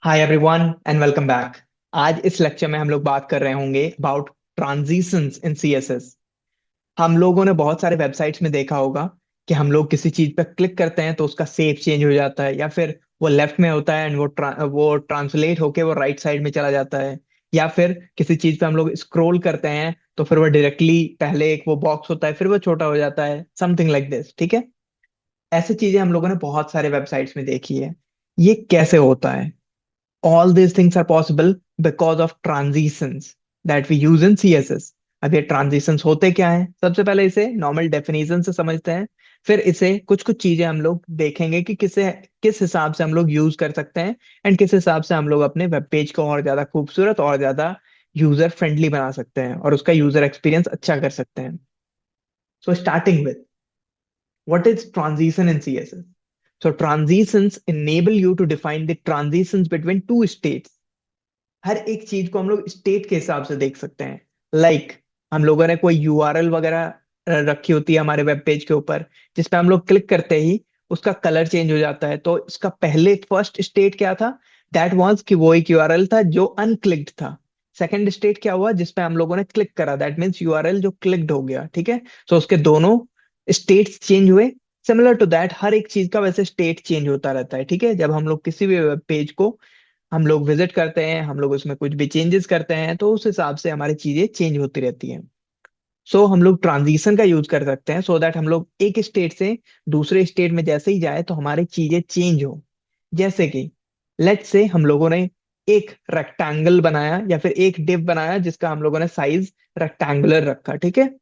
Hi everyone and welcome back. आज इस lecture में हम लोग बात कर रहे होंगे अबाउट ट्रांजिशंस इन सीएसएस। हम लोगों ने बहुत सारे वेबसाइट्स में देखा होगा कि हम लोग किसी चीज पर क्लिक करते हैं तो उसका शेप चेंज हो जाता है, या फिर वो लेफ्ट में होता है एंड वो ट्रांसलेट होके वो राइट साइड में चला जाता है। या फिर किसी चीज पे हम लोग स्क्रॉल करते हैं तो फिर वो डायरेक्टली पहले एक वो बॉक्स होता है, फिर वो छोटा हो जाता है, समथिंग लाइक दिस। ठीक है, ऐसी चीजें हम लोगों ने बहुत सारे वेबसाइट्स में देखी है। ये कैसे होता है? All these things are possible because of transitions that we use in CSS। अब ये transitions होते क्या हैं? सबसे पहले इसे नॉर्मल डेफिनेशन से समझते हैं, फिर इसे कुछ कुछ चीजें हम लोग देखेंगे कि किस हिसाब से हम लोग यूज कर सकते हैं, एंड किस हिसाब से हम लोग अपने वेब पेज को और ज्यादा खूबसूरत और ज्यादा यूजर फ्रेंडली बना सकते हैं और उसका यूजर एक्सपीरियंस अच्छा कर सकते हैं। So starting with what is transition in CSS? So transitions enable you to define the transitions between two states। हर एक चीज को हम लोग स्टेट के हिसाब से देख सकते हैं। हम लोगों ने कोई यूआरएल वगैरह रखी होती है हमारे वेब पेज के ऊपर, जिसपे हम लोग क्लिक करते ही उसका कलर चेंज हो जाता है। तो इसका पहले फर्स्ट स्टेट क्या था? दैट वाज कि वो एक यूआरएल था जो अनक्लिक्ड था। सेकंड स्टेट क्या हुआ? जिसपे हम लोगों ने क्लिक करा, दैट मीन्स यूआरएल जो क्लिक्ड हो गया। ठीक है, सो उसके दोनों स्टेट्स चेंज हुए। सिमिलर टू दैट हर एक चीज का वैसे स्टेट चेंज होता रहता है। ठीक है, जब हम लोग किसी भी वेब पेज को हम लोग विजिट करते हैं, हम लोग उसमें कुछ भी चेंजेस करते हैं, तो उस हिसाब से हमारी चीजें चेंज होती रहती हैं। सो हम लोग ट्रांजिशन का यूज कर सकते हैं सो दैट हम लोग एक स्टेट से दूसरे स्टेट में जैसे ही जाए तो हमारी चीजें चेंज हो। जैसे कि लेट्स से हम लोगों ने एक रेक्टेंगल बनाया या फिर एक डिव बनाया जिसका हम लोगों ने साइज रेक्टेंगुलर रखा। ठीक है,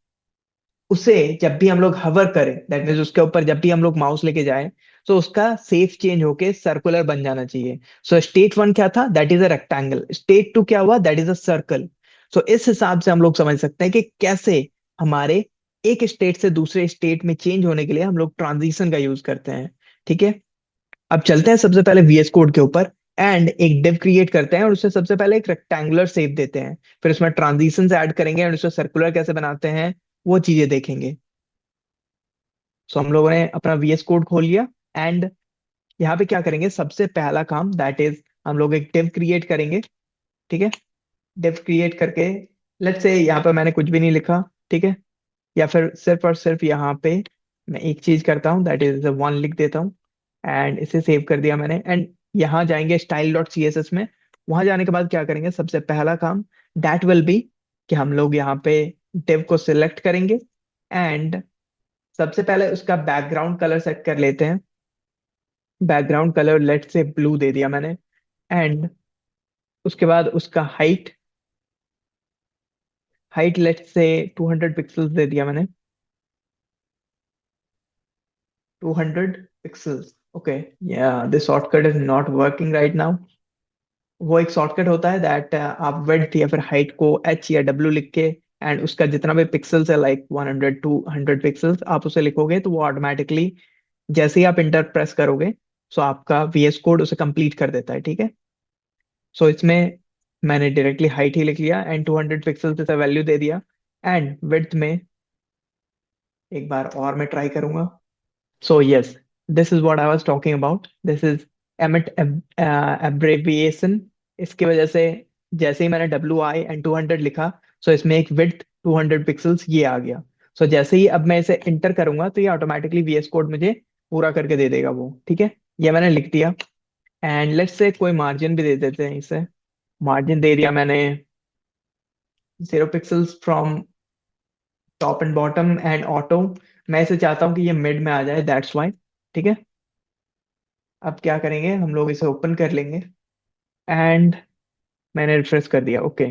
उसे जब भी हम लोग हवर करें, दैट मीन्स उसके ऊपर जब भी हम लोग माउस लेके जाएं, तो उसका सेफ चेंज होके सर्कुलर बन जाना चाहिए। सो स्टेट वन क्या था? That is a rectangle. State two क्या हुआ? That is a circle. So इस हिसाब से हम लोग समझ सकते हैं कि कैसे हमारे एक स्टेट से दूसरे स्टेट में चेंज होने के लिए हम लोग ट्रांजिशन का यूज करते हैं। ठीक है, अब चलते हैं सबसे पहले VS कोड के ऊपर एंड एक डिव क्रिएट करते हैं और उससे सबसे पहले एक रेक्टेंगुलर शेप देते हैं। फिर उसमें ट्रांजिशन ऐड करेंगे और उससे सर्कुलर कैसे बनाते हैं वो चीजें देखेंगे। सो हम लोगों ने अपना VS कोड खोल लिया एंड यहाँ पे क्या करेंगे? सबसे पहला काम दैट इज हम लोग एक डिव क्रिएट करेंगे। ठीक है, डिव क्रिएट करके लेट्स से यहाँ पे मैंने कुछ भी नहीं लिखा। ठीक है, या फिर सिर्फ और सिर्फ यहाँ पे मैं एक चीज करता हूँ, दैट इज वन लिख देता हूँ एंड इसे सेव कर दिया मैंने। एंड यहाँ जाएंगे style dot C S S में। वहां जाने के बाद क्या करेंगे? सबसे पहला काम दैट विल बी कि हम लोग यहाँ पे डिव को सिलेक्ट करेंगे एंड सबसे पहले उसका बैकग्राउंड कलर सेट कर लेते हैं। बैकग्राउंड कलर लेट से ब्लू दे दिया मैंने एंड उसके बाद उसका हाइट हाइट लेट से 200 पिक्सल्स दे दिया मैंने। 200 पिक्सल्स, ओके। या this shortcut is not working right now. वो एक शॉर्टकट होता है दैट आप विड्थ या फिर हाइट को एच या डब्ल्यू लिख के एंड उसका जितना भी पिक्सल्स है, लाइक 100 200 पिक्सल्स, आप उसे लिखोगे तो वो ऑटोमेटिकली जैसे ही आप इंटर प्रेस करोगे सो आपका VS कोड उसे कंप्लीट कर देता है। ठीक है, सो इसमें मैंने डायरेक्टली हाइट ही लिख लिया एंड 200 पिक्सल से वैल्यू दे दिया। एंड विड्थ में एक बार और मैं ट्राई करूंगा। So yes, this is what I was talking about, this is emit एब्रेविएशन। इसकी वजह से जैसे ही मैंने WI एंड 200 लिखा, सो इसमें एक विड्थ 200 पिक्सल्स ये आ गया। सो जैसे ही अब मैं इसे इंटर करूंगा तो ये ऑटोमेटिकली VS कोड मुझे पूरा करके दे देगा वो। ठीक है, ये मैंने लिख दिया एंड लेट्स से कोई मार्जिन भी दे देते हैं इसे। मार्जिन दे दिया मैंने 0 pixels from top and bottom and auto. मैं इसे चाहता हूँ कि ये मिड में आ जाए, दैट्स वाई। ठीक है, अब क्या करेंगे? हम लोग इसे ओपन कर लेंगे एंड मैंने रिफ्रेश कर दिया। Okay,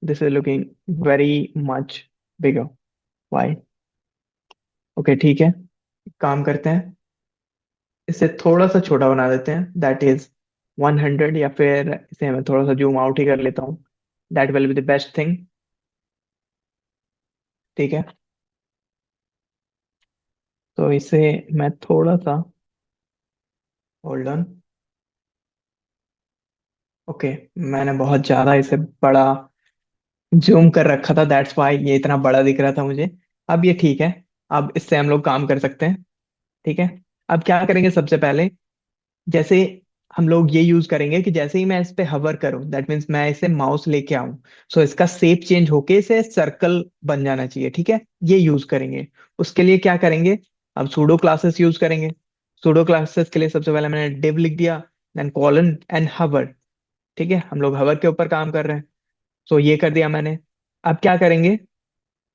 this is looking very much bigger. Why? Okay ठीक है, एक काम करते हैं, इसे थोड़ा सा छोटा बना देते हैं, दैट इज 100, या फिर इसे मैं थोड़ा सा जूम आउट ही कर लेता हूँ। That will be the best thing. ठीक है, तो इसे मैं थोड़ा सा होल्ड ऑन। ओके, मैंने बहुत ज्यादा इसे बड़ा जूम कर रखा था, दैट्स वाई ये इतना बड़ा दिख रहा था मुझे। अब ये ठीक है, अब इससे हम लोग काम कर सकते हैं। ठीक है, अब क्या करेंगे? सबसे पहले जैसे हम लोग ये यूज करेंगे कि जैसे ही मैं इस पे हवर करूं, दैट मीन्स मैं इसे माउस लेके आऊं, सो इसका शेप चेंज होके इसे सर्कल बन जाना चाहिए, ठीक है। ये यूज करेंगे। उसके लिए क्या करेंगे, अब सूडो क्लासेस यूज करेंगे। सूडो क्लासेस के लिए सबसे पहले मैंने div लिख दिया, देन कॉलन एंड हवर। ठीक है, हम लोग हवर के ऊपर काम कर रहे हैं, सो ये कर दिया मैंने। अब क्या करेंगे,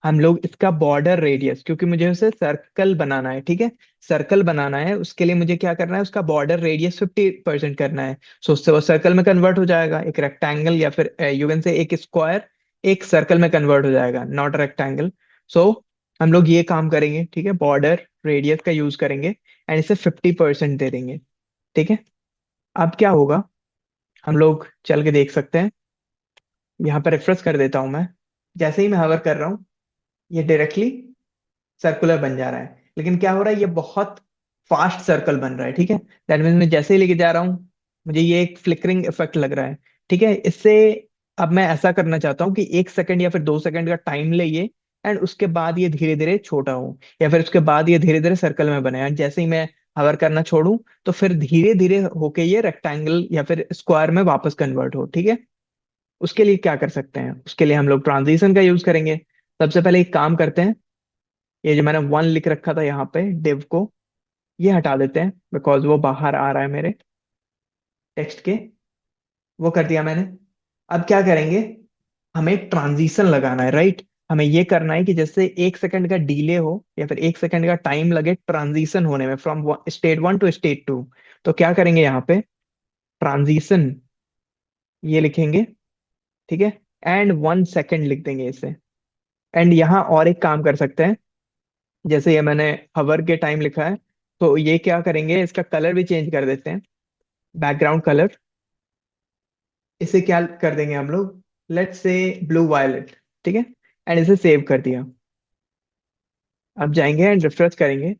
हम लोग इसका बॉर्डर रेडियस, क्योंकि मुझे उसे सर्कल बनाना है, ठीक है, सर्कल बनाना है, उसके लिए मुझे क्या करना है, उसका बॉर्डर रेडियस 50% करना है। सो उससे वो सर्कल में कन्वर्ट हो जाएगा, एक रेक्टेंगल या फिर यू कैन से एक स्क्वायर एक सर्कल में कन्वर्ट हो जाएगा, नॉट रेक्टेंगल। सो हम लोग ये काम करेंगे, ठीक है, बॉर्डर रेडियस का यूज करेंगे एंड इसे 50% दे देंगे। ठीक है। अब क्या होगा, हम लोग चल के देख सकते हैं। यहाँ पर रिफ्रेश कर देता हूं मैं। जैसे ही मैं हवर कर रहा हूँ, ये डायरेक्टली सर्कुलर बन जा रहा है। लेकिन क्या हो रहा है, ये बहुत फास्ट सर्कल बन रहा है, ठीक है। दैट मीन मैं जैसे ही लेके जा रहा हूँ, मुझे ये एक फ्लिकरिंग इफेक्ट लग रहा है। ठीक है, इससे अब मैं ऐसा करना चाहता हूँ कि 1 सेकंड या फिर 2 सेकंड का टाइम ले ये, एंड उसके बाद ये धीरे धीरे छोटा हो, या फिर उसके बाद ये धीरे धीरे सर्कल में बने, एंड जैसे ही मैं हवर करना छोड़ूं, तो फिर धीरे धीरे होके ये रेक्टेंगल या फिर स्क्वायर में वापस कन्वर्ट हो। ठीक है। उसके लिए क्या कर सकते हैं, उसके लिए हम लोग ट्रांजिशन का यूज करेंगे। सबसे पहले एक काम करते हैं, ये जो मैंने 1 लिख रखा था यहाँ पे डिव को, ये हटा देते हैं बिकॉज वो बाहर आ रहा है मेरे टेक्स्ट के। वो कर दिया मैंने। अब क्या करेंगे, हमें ट्रांजिशन लगाना है, राइट। हमें ये करना है कि जैसे 1 सेकंड का डिले हो या फिर 1 सेकंड का टाइम लगे ट्रांजिशन होने में, फ्रॉम स्टेट 1 टू स्टेट 2। तो क्या करेंगे, यहाँ पे ट्रांजिशन ये लिखेंगे, ठीक है, एंड 1 सेकंड लिख देंगे इसे। एंड यहाँ और एक काम कर सकते हैं, जैसे ये मैंने हवर के टाइम लिखा है, तो ये क्या करेंगे, इसका कलर भी चेंज कर देते हैं, बैकग्राउंड कलर। इसे क्या कर देंगे हम लोग, लेट्स से ब्लू वायलेट। ठीक है, एंड इसे सेव कर दिया। अब जाएंगे एंड रिफ्रेश करेंगे।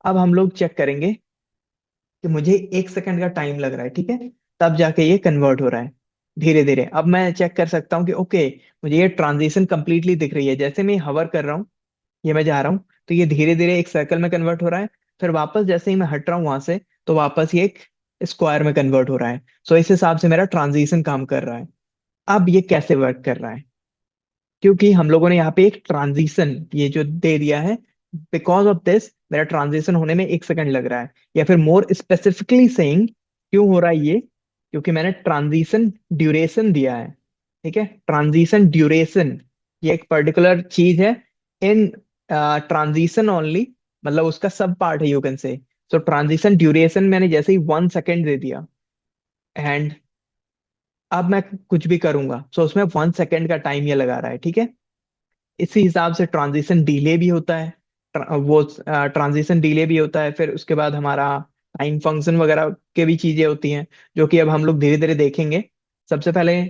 अब हम लोग चेक करेंगे कि मुझे 1 सेकंड का टाइम लग रहा है, ठीक है, तब जाके ये कन्वर्ट हो रहा है धीरे धीरे। अब मैं चेक कर सकता हूँ कि ओके, मुझे ये ट्रांजिशन कंप्लीटली दिख रही है। जैसे मैं हवर कर रहा हूँ, ये मैं जा रहा हूँ, तो ये धीरे धीरे एक सर्कल में कन्वर्ट हो रहा है, फिर वापस जैसे ही मैं हट रहा हूँ वहां से, तो वापस ये एक स्क्वायर में कन्वर्ट हो रहा है। सो इस हिसाब से मेरा ट्रांजिशन काम कर रहा है। अब ये कैसे वर्क कर रहा है, क्योंकि हम लोगों ने यहाँ पे एक ट्रांजिशन ये जो दे दिया है, बिकॉज ऑफ दिस मेरा ट्रांजिशन होने में 1 सेकंड लग रहा है, या फिर मोर स्पेसिफिकली सेइंग क्यों हो रहा है ये, क्योंकि मैंने ट्रांजिशन ड्यूरेशन दिया है। ठीक है, ट्रांजिशन ड्यूरेशन ये एक पर्टिकुलर चीज है इन ट्रांजिशन ओनली, मतलब उसका सब पार्ट है, you can say. So transition duration मैंने जैसे ही 1 सेकंड दे दिया, एंड अब मैं कुछ भी करूंगा, सो उसमें 1 सेकंड का टाइम ये लगा रहा है, ठीक है। इसी हिसाब से ट्रांजिशन डिले भी होता है। वो ट्रांजिशन डिले भी होता है, फिर उसके बाद हमारा टाइम फंक्शन वगैरह के भी चीजें होती हैं, जो कि अब हम लोग धीरे धीरे देखेंगे। सबसे पहले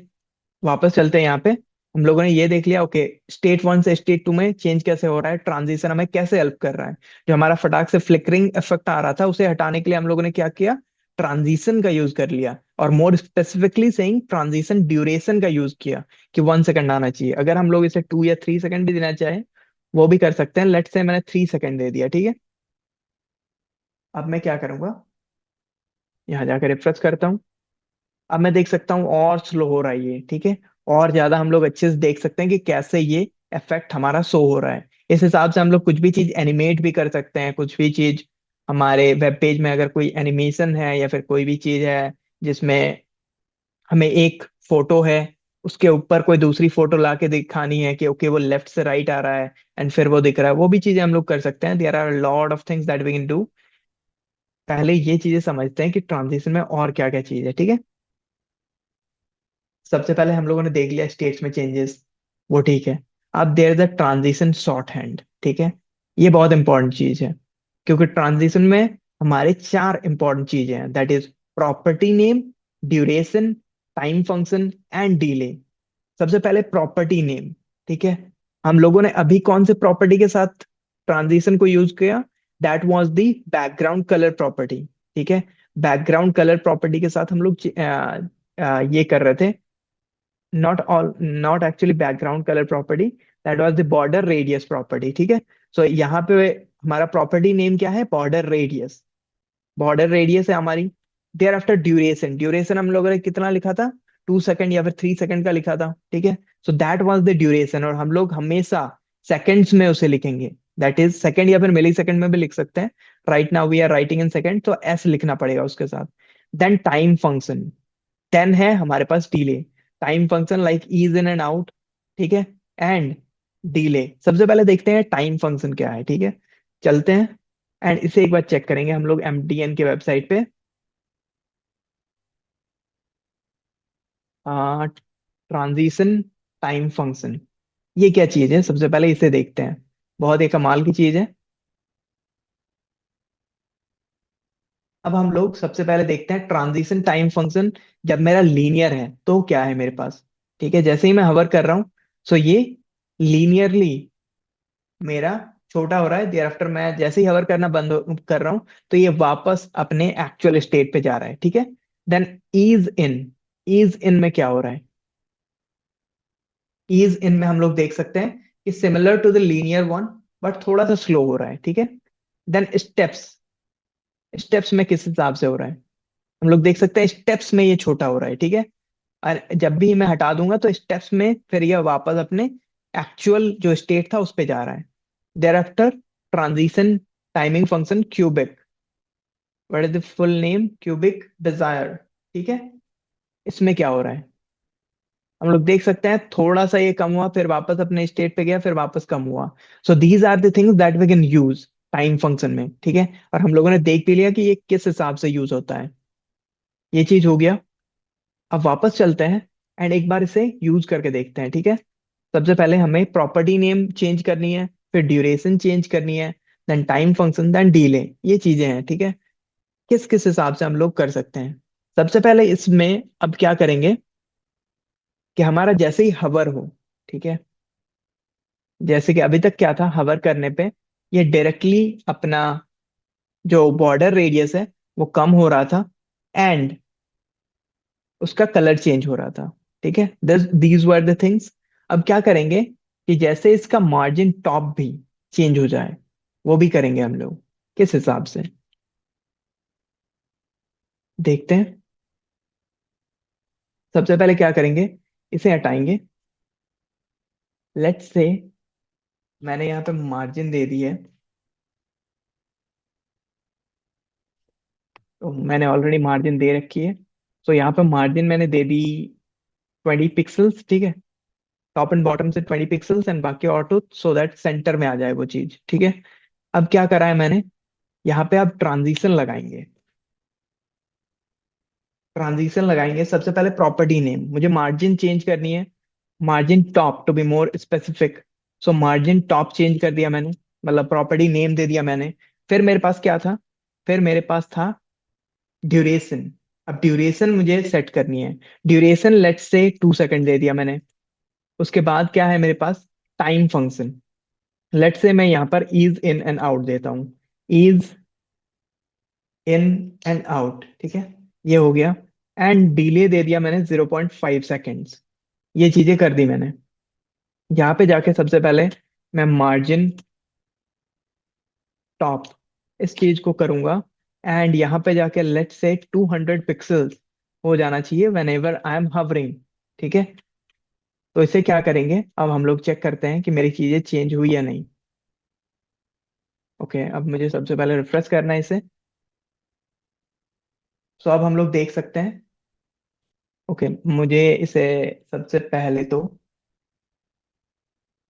वापस चलते हैं यहाँ पे। हम लोगों ने ये देख लिया, ओके, स्टेट 1 से स्टेट 2 में चेंज कैसे हो रहा है, ट्रांजिशन हमें कैसे हेल्प कर रहा है। जो हमारा फटाक से फ्लिकरिंग इफेक्ट आ रहा था, उसे हटाने के लिए हम लोगों ने क्या किया, ट्रांजिशन का यूज कर लिया, और more specifically saying transition duration का यूज किया, कि 1 सेकंड आना चाहिए। अगर हम लोग इसे 2 या 3 सेकंड भी देना चाहें, वो भी कर सकते हैं। लेट्स से मैंने 3 सेकंड दे दिया, ठीक है। अब मैं क्या करूंगा, यहाँ जाकर रिफ्रेश करता हूँ। अब मैं देख सकता हूँ और स्लो हो रहा है ये, ठीक है, और ज्यादा हम लोग अच्छे से देख सकते हैं कि कैसे ये इफेक्ट हमारा शो हो रहा है। इस हिसाब से हम लोग कुछ भी चीज एनिमेट भी कर सकते हैं, कुछ भी चीज हमारे वेब पेज में अगर कोई एनिमेशन है या फिर कोई भी चीज है जिसमें हमें एक फोटो है, उसके ऊपर कोई दूसरी फोटो ला के दिखानी है कि ओके वो लेफ्ट से राइट आ रहा है एंड फिर वो दिख रहा है, वो भी चीजें हम लोग कर सकते हैं। There are lot of things that we can do. पहले ये चीजें समझते हैं कि ट्रांजिशन में और क्या क्या चीज है, ठीक है। सबसे पहले हम लोगों ने देख लिया स्टेट्स में चेंजेस, वो ठीक है। अब there is a transition shorthand, ठीक है। ये बहुत इंपॉर्टेंट चीज है, क्योंकि ट्रांजिशन में हमारे 4 इंपॉर्टेंट चीजें हैं, that is property name, duration, time function and delay. सबसे पहले प्रॉपर्टी नेम, ठीक है। हम लोगों ने अभी कौन से प्रॉपर्टी के साथ ट्रांजिशन को यूज किया, that was the background colour property, ठीक है। बैकग्राउंड कलर प्रॉपर्टी के साथ हम लोग ये कर रहे थे, not actually background colour property, that was the border radius property, ठीक है। सो यहाँ पे हमारा प्रॉपर्टी नेम क्या है, बॉर्डर रेडियस। बॉर्डर रेडियस है हमारी। देयर आफ्टर ड्यूरेशन, ड्यूरेशन हम लोगों ने कितना लिखा था, 2 सेकंड या फिर 3 सेकंड का लिखा था, ठीक है। So that was the duration, और हम लोग हमेशा सेकंड्स में उसे लिखेंगे, दैट इज सेकंड या फिर मिली सेकंड में भी लिख सकते हैं। Right now we are writing in second, तो एस लिखना पड़ेगा उसके साथ। देन टाइम फंक्शन, 10 है हमारे पास delay, time function like is in and out, ठीक है। एंड डिले, सबसे पहले देखते हैं टाइम फंक्शन क्या है, ठीक है। चलते हैं एंड इसे एक बार चेक करेंगे हम लोग एमटीएन के वेबसाइट पे। ट्रांजिशन टाइम फंक्शन, ये क्या चीज है, सबसे पहले इसे देखते हैं। बहुत ही कमाल की चीज है। अब हम लोग सबसे पहले देखते हैं ट्रांजिशन टाइम फंक्शन, जब मेरा लीनियर है तो क्या है मेरे पास, ठीक है। जैसे ही मैं हवर कर रहा हूँ, सो ये लीनियरली मेरा छोटा हो रहा है, देयर आफ्टर मैं जैसे ही हवर करना कर रहा हूँ, तो ये वापस अपने एक्चुअल स्टेट पे जा रहा है, ठीक है। देन ईज इन, ईज इन में क्या हो रहा है, ईज इन में हम लोग देख सकते हैं कि similar to the linear one, but थोड़ा सा स्लो हो रहा है, ठीक है। देन स्टेप्स, स्टेप्स में किस हिसाब से हो रहा है, हम लोग देख सकते हैं स्टेप्स में ये छोटा हो रहा है, ठीक है। और जब भी मैं हटा दूंगा तो स्टेप्स में फिर ये वापस अपने एक्चुअल जो स्टेट था उस पे जा रहा है। Thereafter transition timing function cubic, what is the full name, cubic desire, ठीक है। इसमें क्या हो रहा है, हम लोग देख सकते हैं थोड़ा सा ये कम हुआ, फिर वापस अपने स्टेट पे गया, फिर वापस कम हुआ। So these are the things that we can use time function में, ठीक है। और हम लोगों ने देख भी लिया कि ये किस हिसाब से यूज होता है, ये चीज हो गया। अब वापस चलते हैं एंड एक बार इसे यूज करके देखते हैं, ठीक है। सबसे पहले हमें प्रॉपर्टी नेम चेंज करनी है, फिर ड्यूरेशन चेंज करनी है, then time function, then delay, ये चीजें हैं, ठीक है। किस किस हिसाब से हम लोग कर सकते हैं। सबसे पहले इसमें अब क्या करेंगे कि हमारा जैसे ही हवर हो, ठीक है, जैसे कि अभी तक क्या था, हवर करने पे ये डायरेक्टली अपना जो बॉर्डर रेडियस है वो कम हो रहा था, एंड उसका कलर चेंज हो रहा था, ठीक है। These were the things. अब क्या करेंगे कि जैसे इसका मार्जिन टॉप भी चेंज हो जाए, वो भी करेंगे हम लोग, किस हिसाब से देखते हैं। सबसे पहले क्या करेंगे, इसे हटाएंगे। लेट्स से मैंने यहाँ पे मार्जिन दे दी है, तो मैंने ऑलरेडी मार्जिन दे रखी है। तो यहाँ पे मार्जिन मैंने दे दी 20 पिक्सल्स, ठीक है। टॉप एंड बॉटम से 20 पिक्सल्स एंड बाकी ऑटो, सो दैट सेंटर में आ जाए वो चीज, ठीक है। अब क्या करा है मैंने, यहाँ पे आप ट्रांजिशन लगाएंगे, ट्रांजिशन लगाएंगे। सबसे पहले प्रॉपर्टी नेम, मुझे मार्जिन चेंज करनी है, margin top to be more specific. So margin top change कर दिया मैंने, मतलब प्रॉपर्टी नेम दे दिया मैंने। फिर मेरे पास क्या था, फिर मेरे पास था ड्यूरेशन। अब ड्यूरेशन मुझे सेट करनी है, ड्यूरेशन लेट्स से 2 सेकंड दे दिया मैंने। उसके बाद क्या है मेरे पास, टाइम फंक्शन, लेट्स से मैं यहाँ पर इज इन एंड आउट देता हूँ, इज इन एंड आउट, ठीक है, ये हो गया। एंड डिले दे दिया मैंने 0.5 सेकेंड्स, ये चीजें कर दी मैंने। यहाँ पे जाके सबसे पहले मैं मार्जिन टॉप इस चीज को करूंगा, एंड यहाँ पे जाके लेट से 200 पिक्सल्स हो जाना चाहिए when ever I am hovering, ठीक है। तो इसे क्या करेंगे, अब हम लोग चेक करते हैं कि मेरी चीजें चेंज हुई या नहीं। ओके, अब मुझे सबसे पहले रिफ्रेश करना है इसे। सो अब हम लोग देख सकते हैं। ओके, मुझे इसे सबसे पहले तो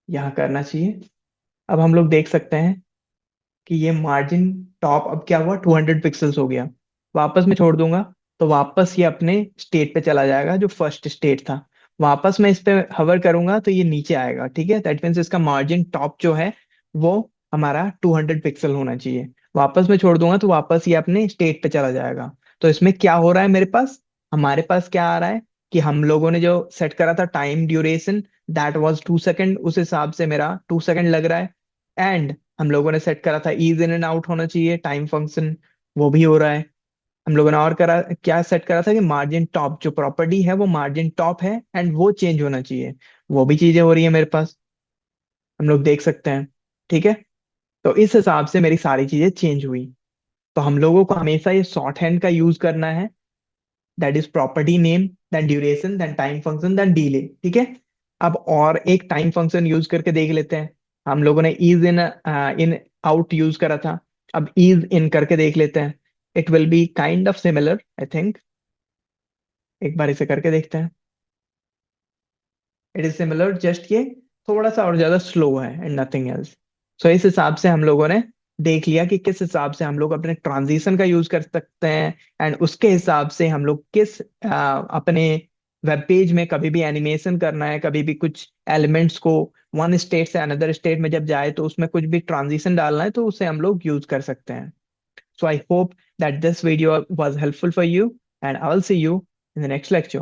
यहाँ करना चाहिए। अब हम लोग देख सकते हैं कि ये मार्जिन टॉप अब क्या हुआ, 200 पिक्सल्स हो गया। वापस मैं छोड़ दूंगा तो वापस ये अपने स्टेट पे चला जाएगा जो फर्स्ट स्टेट था। वापस मैं इस पे हवर करूंगा तो ये नीचे आएगा, ठीक है। दैट मीन्स इसका मार्जिन टॉप जो है वो हमारा 200 पिक्सल होना चाहिए। वापस मैं छोड़ दूंगा तो वापस ये अपने स्टेट पे चला जाएगा। तो इसमें क्या हो रहा है मेरे पास, हमारे पास क्या आ रहा है कि हम लोगों ने जो सेट करा था time duration, that was 2 second, उस हिसाब से मेरा 2 सेकंड लग रहा है। एंड हम लोगों ने सेट करा था ईज इन एंड आउट होना चाहिए टाइम फंक्शन, वो भी हो रहा है। हम लोगों ने और करा क्या सेट करा था कि मार्जिन टॉप जो प्रॉपर्टी है वो मार्जिन टॉप है एंड वो चेंज होना चाहिए, वो भी चीजें हो रही है मेरे पास, हम लोग देख सकते हैं, ठीक है। तो इस हिसाब से मेरी सारी चीजें चेंज हुई। तो हम लोगों को हमेशा ये शॉर्ट हैंड का यूज करना है that is property name, then duration, then time function, then delay. ठीक है। अब और एक टाइम फंक्शन यूज करके देख लेते हैं। हम लोगों ने is in in out use करा था, अब इज इन करके देख लेते हैं। It will be kind of similar I think. एक बार इसे करके देखते हैं। इट इज सिमिलर, जस्ट ये थोड़ा सा और ज्यादा स्लो है एंड नथिंग एल्स। सो इस हिसाब से हम लोगों ने देख लिया कि किस हिसाब से हम लोग अपने ट्रांजिशन का यूज कर सकते हैं, एंड उसके हिसाब से हम लोग किस अपने वेब पेज में कभी भी एनिमेशन करना है, कभी भी कुछ एलिमेंट्स को वन स्टेट से अनदर स्टेट में जब जाए तो उसमें कुछ भी ट्रांजिशन डालना है तो उसे हम लोग यूज कर सकते हैं। So I hope that this video was helpful for you, and I will see you in the next lecture.